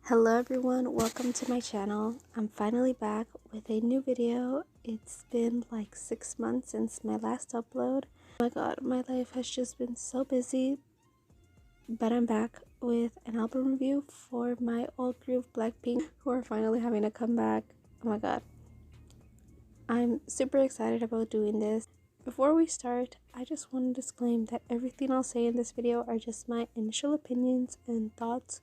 Hello everyone, welcome to my channel. I'm finally back with a new video. It's been like 6 months since my last upload. Oh my god, my life has just been so busy, but I'm back with an album review for my old group Blackpink, who are finally having a comeback. Oh my god, I'm super excited about doing this. Before we start, I just want to disclaim that everything I'll say in this video are just my initial opinions and thoughts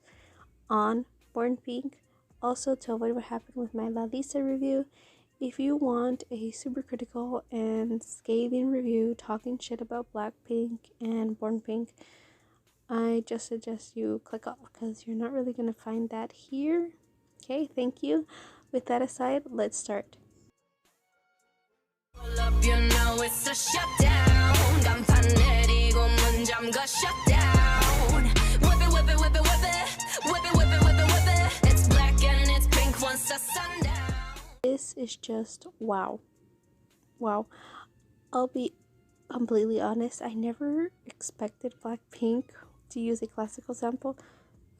on Born Pink. Also, to avoid what happened with my La Lisa review, if you want a super critical and scathing review talking shit about Blackpink and Born Pink, I just suggest you click off because you're not really going to find that here. Okay, thank you. With that aside, let's start. You know it's a shutdown. Shutdown. Whip it, whip it, whip it, whip it. Whip it, whip it, whip it, whip it. It's black and it's pink once the sundown. This is just wow. Wow. I'll be completely honest, I never expected Blackpink to use a classical sample.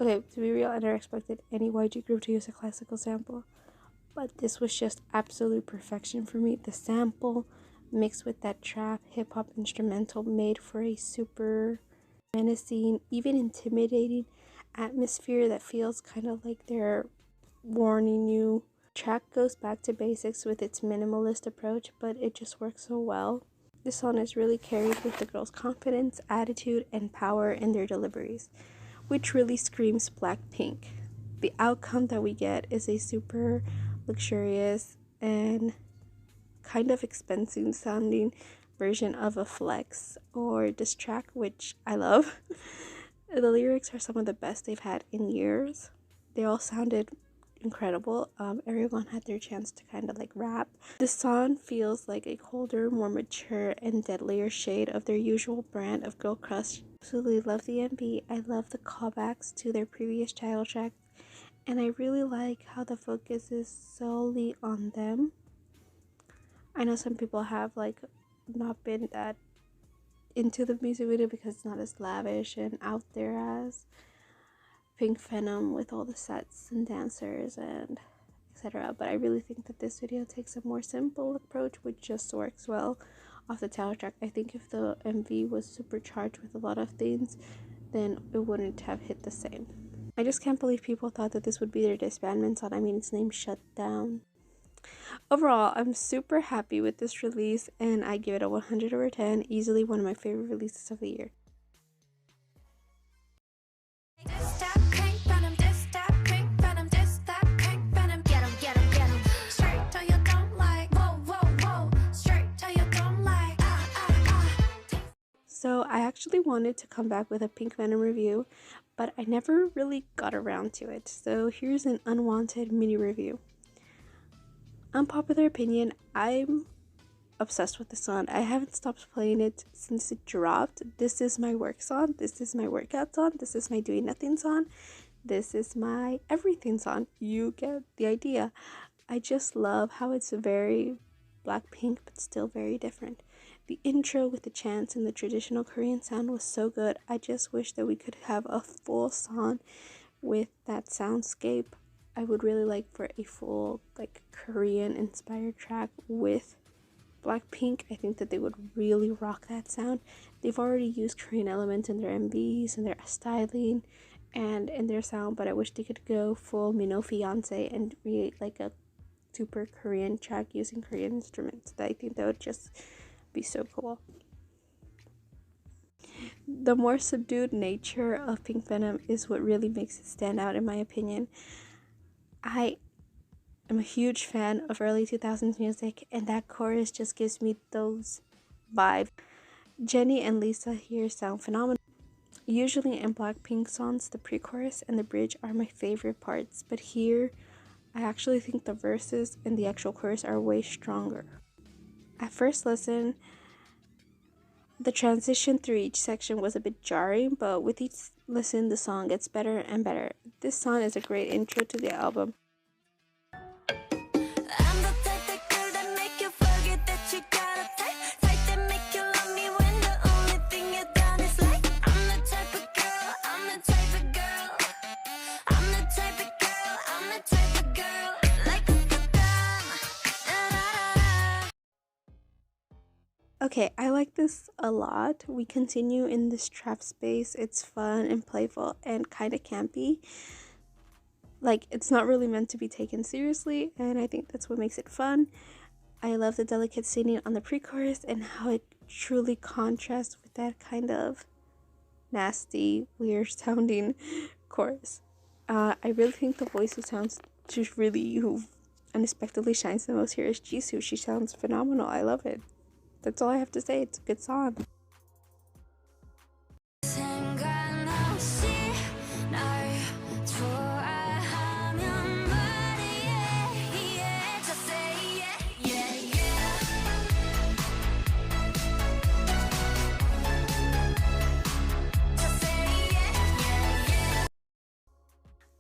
Okay, to be real, I never expected any YG group to use a classical sample. But this was just absolute perfection for me. The sample mixed with that trap hip-hop instrumental made for a super menacing, even intimidating atmosphere that feels kind of like they're warning you. Track goes back to basics with its minimalist approach, but it just works so well. This song is really carried with the girls' confidence, attitude, and power in their deliveries, which really screams Blackpink. The outcome that we get is a super luxurious and kind of expensive sounding version of a flex or diss track, which I love. The lyrics are some of the best they've had in years. They all sounded incredible. Everyone had their chance to kind of like rap. This song feels like a colder, more mature and deadlier shade of their usual brand of girl crush. Absolutely love the MV. I love the callbacks to their previous title track, and I really like how the focus is solely on them. I know some people have like not been that into the music video because it's not as lavish and out there as Pink Venom with all the sets and dancers and etc. But I really think that this video takes a more simple approach, which just works well off the title track. I think if the MV was supercharged with a lot of things, then it wouldn't have hit the same. I just can't believe people thought that this would be their disbandment song. I mean, it's named Shutdown. Overall, I'm super happy with this release and I give it a 100 over 10, easily one of my favorite releases of the year. So I actually wanted to come back with a Pink Venom review, but I never really got around to it. So here's an unwanted mini review. Unpopular opinion, I'm obsessed with the song. I haven't stopped playing it since it dropped. This is my work song. This is my workout song. This is my doing nothing song. This is my everything song. You get the idea. I just love how it's very Blackpink, but still very different. The intro with the chants and the traditional Korean sound was so good. I just wish that we could have a full song with that soundscape. I would really like for a full like Korean inspired track with Blackpink. I think that they would really rock that sound. They've already used Korean elements in their MVs and their styling and in their sound, but I wish they could go full Mino Fiance and create like a super Korean track using Korean instruments. I think that would just be so cool. The more subdued nature of Pink Venom is what really makes it stand out, in my opinion. I am a huge fan of early 2000s music, and that chorus just gives me those vibes. Jennie and Lisa here sound phenomenal. Usually in Blackpink songs, the pre-chorus and the bridge are my favorite parts, but here I actually think the verses and the actual chorus are way stronger. At first listen, the transition through each section was a bit jarring, but with each listen, the song gets better and better. This song is a great intro to the album. I'm the type of girl Okay, I like this a lot. We continue in this trap space. It's fun and playful and kind of campy. Like, it's not really meant to be taken seriously, and I think that's what makes it fun. I love the delicate singing on the pre-chorus and how it truly contrasts with that kind of nasty, weird sounding chorus. I really think the voice who sounds just really, who unexpectedly shines the most here is Jisoo. She sounds phenomenal. I love it. That's all I have to say. It's a good song.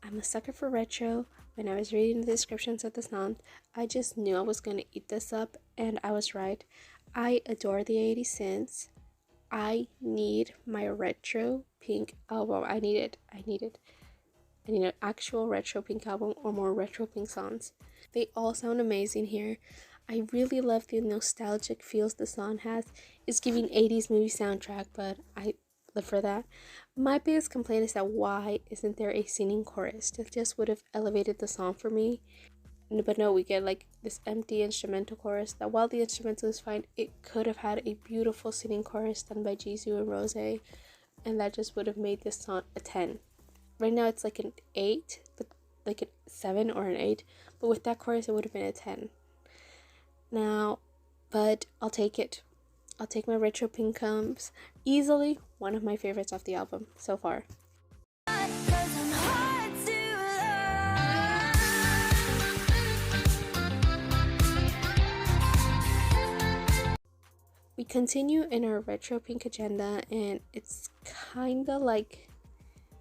I'm a sucker for retro. When I was reading the descriptions of the song, I just knew I was gonna eat this up, and I was right. I adore the 80s synths. I need my retro pink album. I need it. I need an actual retro pink album or more retro pink songs. They all sound amazing here. I really love the nostalgic feels the song has. It's giving 80s movie soundtrack, but I live for that. My biggest complaint is that why isn't there a singing chorus? That just would have elevated the song for me. But no, we get like this empty instrumental chorus that while the instrumental is fine, it could have had a beautiful singing chorus done by Jisoo and Rose, and that just would have made this song a 10. Right now it's like an 8, like a 7 or an 8, but with that chorus it would have been a 10. Now, but I'll take it. I'll take my retro pink comes. Easily one of my favorites off the album so far. We continue in our retro pink agenda, and it's kinda like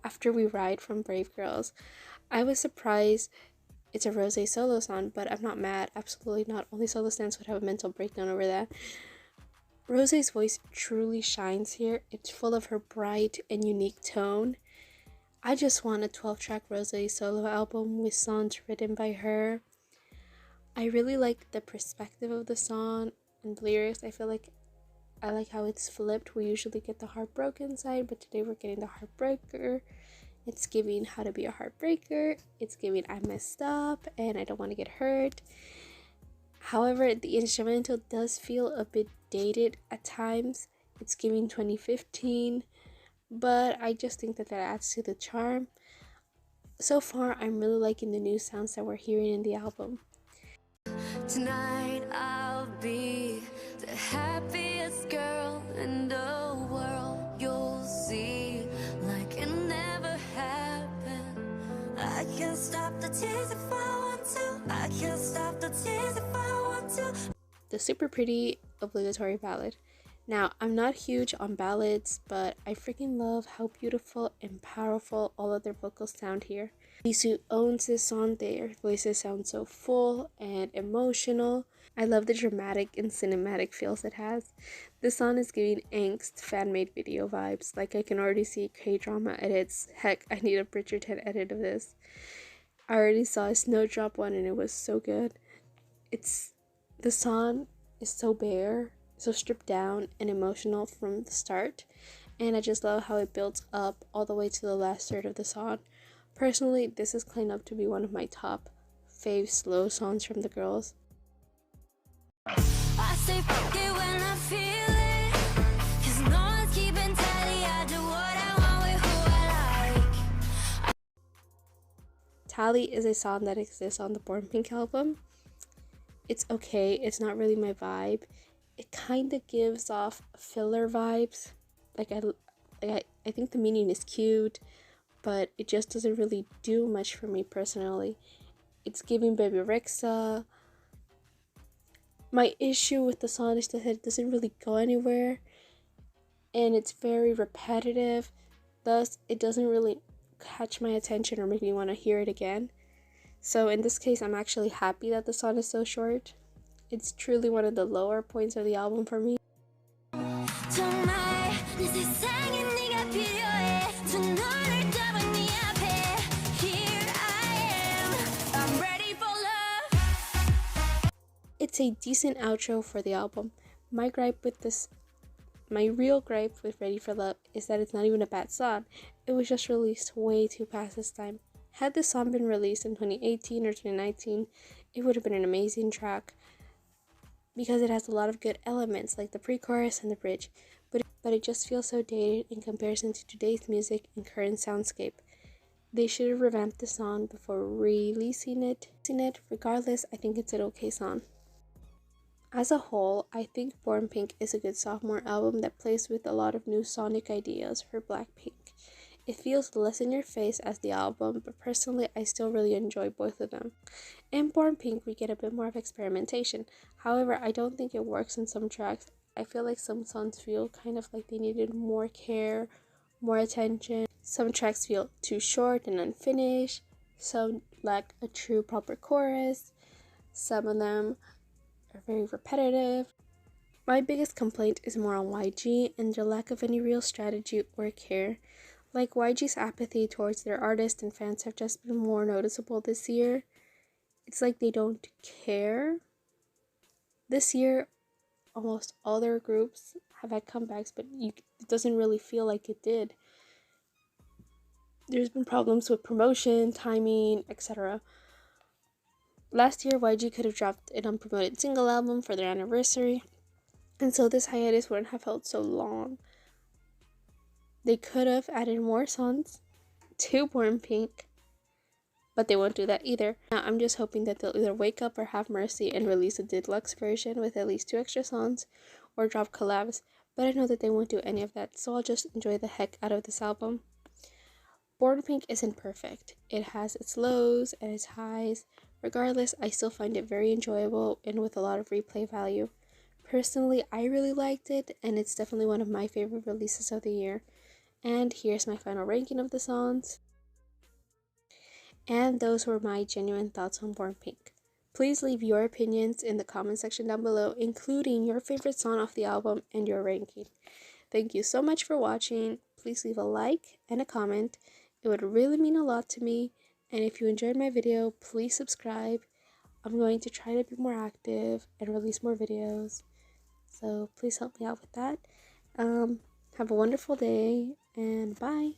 After We Ride from Brave Girls. I was surprised it's a Rose solo song, but I'm not mad. Absolutely not. Only solo stands would have a mental breakdown over that. Rose's voice truly shines here. It's full of her bright and unique tone. I just want a 12-track Rose solo album with songs written by her. I really like the perspective of the song and the lyrics. I feel like I like how it's flipped. We usually get the heartbroken side, but today we're getting the heartbreaker. It's giving how to be a heartbreaker. It's giving I messed up and I don't want to get hurt. However, the instrumental does feel a bit dated at times. It's giving 2015, but I just think that adds to the charm. So far, I'm really liking the new sounds that we're hearing in the album. Tonight I'll be the happiest girl in the world. You'll see like it never happened. I can't stop the tears if I want to. I can't stop the tears if I want to. The super pretty obligatory ballad. Now, I'm not huge on ballads, but I freaking love how beautiful and powerful all of their vocals sound here. Jisoo owns this song. Their voices sound so full and emotional. I love the dramatic and cinematic feels it has. This song is giving angst fan-made video vibes. Like, I can already see K-drama edits. Heck, I need a Bridgerton edit of this. I already saw a Snowdrop one and it was so good. The song is so bare, so stripped down and emotional from the start, and I just love how it builds up all the way to the last third of the song. Personally, this is claimed up to be one of my top fave slow songs from the girls. I say fuck it when I feel it, 'cause no one's keeping tally. I do what I want with who I like. Tally is a song that exists on the Born Pink album. It's okay, it's not really my vibe. It kind of gives off filler vibes. I think the meaning is cute, but it just doesn't really do much for me personally. It's giving Baby Rexa. My issue with the song is that it doesn't really go anywhere, and it's very repetitive. Thus, it doesn't really catch my attention or make me want to hear it again. So in this case, I'm actually happy that the song is so short. It's truly one of the lower points of the album for me. It's a decent outro for the album. My gripe with this, my real gripe with Ready for Love is that it's not even a bad song. It was just released way too past its time. Had this song been released in 2018 or 2019, it would have been an amazing track because it has a lot of good elements like the pre-chorus and the bridge, but it just feels so dated in comparison to today's music and current soundscape. They should have revamped the song before releasing it. Regardless, I think it's an okay song. As a whole, I think Born Pink is a good sophomore album that plays with a lot of new sonic ideas for Blackpink. It feels less in your face as the album, but personally I still really enjoy both of them. In Born Pink we get a bit more of experimentation. However, I don't think it works in some tracks. I feel like some songs feel kind of like they needed more care, more attention. Some tracks feel too short and unfinished. Some lack a true proper chorus. Some of them are very repetitive. My biggest complaint is more on YG and their lack of any real strategy or care. Like YG's apathy towards their artists and fans have just been more noticeable this year. It's like they don't care. This year, almost all their groups have had comebacks, but it doesn't really feel like it did. There's been problems with promotion, timing, etc. Last year, YG could have dropped an unpromoted single album for their anniversary, and so this hiatus wouldn't have felt so long. They could have added more songs to Born Pink, but they won't do that either. Now, I'm just hoping that they'll either wake up or have mercy and release a deluxe version with at least 2 extra songs, or drop collabs, but I know that they won't do any of that, so I'll just enjoy the heck out of this album. Born Pink isn't perfect. It has its lows and its highs. Regardless, I still find it very enjoyable and with a lot of replay value. Personally, I really liked it, and it's definitely one of my favorite releases of the year. And here's my final ranking of the songs. And those were my genuine thoughts on Born Pink. Please leave your opinions in the comment section down below, including your favorite song off the album and your ranking. Thank you so much for watching. Please leave a like and a comment. It would really mean a lot to me. And if you enjoyed my video, please subscribe. I'm going to try to be more active and release more videos. So please help me out with that. Have a wonderful day and bye.